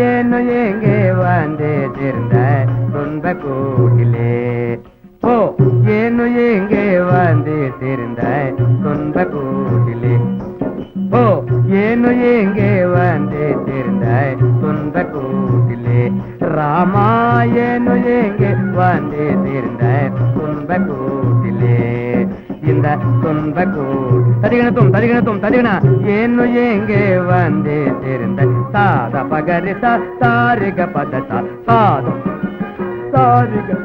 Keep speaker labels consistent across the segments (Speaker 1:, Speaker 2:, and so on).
Speaker 1: ஏனோ எங்கே வந்து சேர்ந்த துன்ப கூட்டிலே ஓ ஏனோ எங்கே வந்து சேர்ந்த துன்ப கூட்டிலே ஓ ஏனோ எங்கே வந்து சேர்ந்த துன்ப கூட்டிலே ராமா ஏனோ எங்கே வந்து சேர்ந்த துன்ப கூட்டிலே இந்த துன்ப கூட்டு ததிகணத்தும் ததிகண ஏனோ எங்கே வந்து சேர்ந்த சாத பகரி சாரிக பத சாதம் சாரிக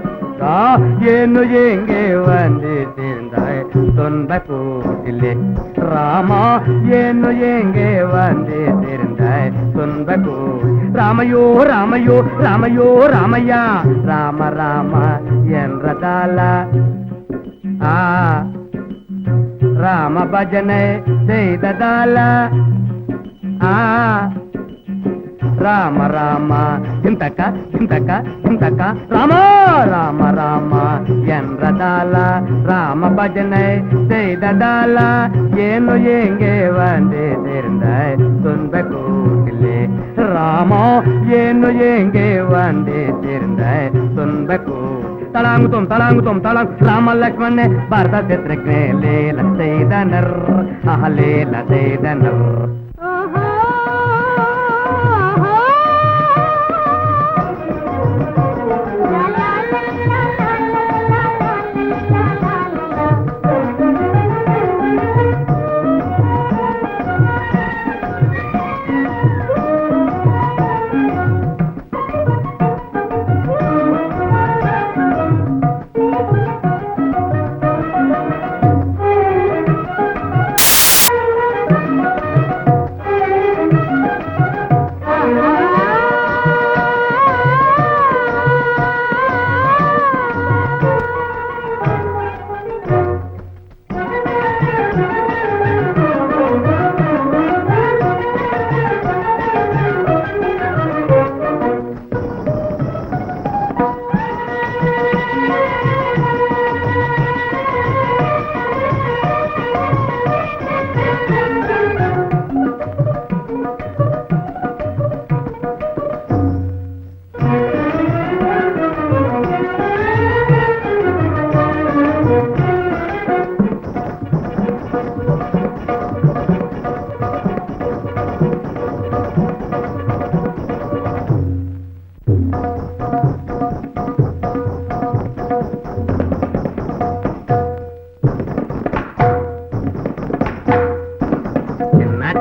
Speaker 1: ஏனோ எங்கே வந்து சேர்ந்தாய் துன்ப கூட்டிலே ராமா ஏனோ எங்கே வந்து சேர்ந்தாய் துன்ப கூட்டி ராமையோ ராமையோ ராமையோ ராமையா ராம ராம என்றதால ராம பஜனை செய்ததால ராம ராம ಇಂತಕ ಇಂತಕ ಇಂತಕ ರಾಮ ರಾಮ ರಾಮ என்றதால ராம பஜனை செய்ததால ஏனோ எங்கே வந்து சேர்ந்தாய் துன்ப கூட்டிலே ராமா ஏனோ எங்கே வந்து சேர்ந்தாய் துன்ப கூட்டி தலாங்குத்தோம் ராம லக்ஷ்மண பாரத சித்திரக்னே லேல செய்தனர் லேல செய்தனர்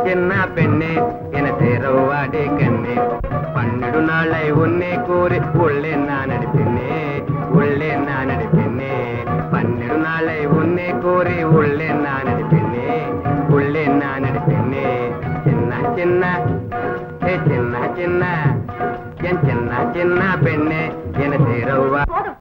Speaker 1: சின்ன பெண்ணே என சேரவாடி கண்ணே 12 நாளை உன்னை கூறி உள்ளே நான் நடிப்பேனே 12 நாளை உன்னை கூறி உள்ளே நான் நடிப்பேனே சின்ன என் சின்ன பெண்ணே என சேரவா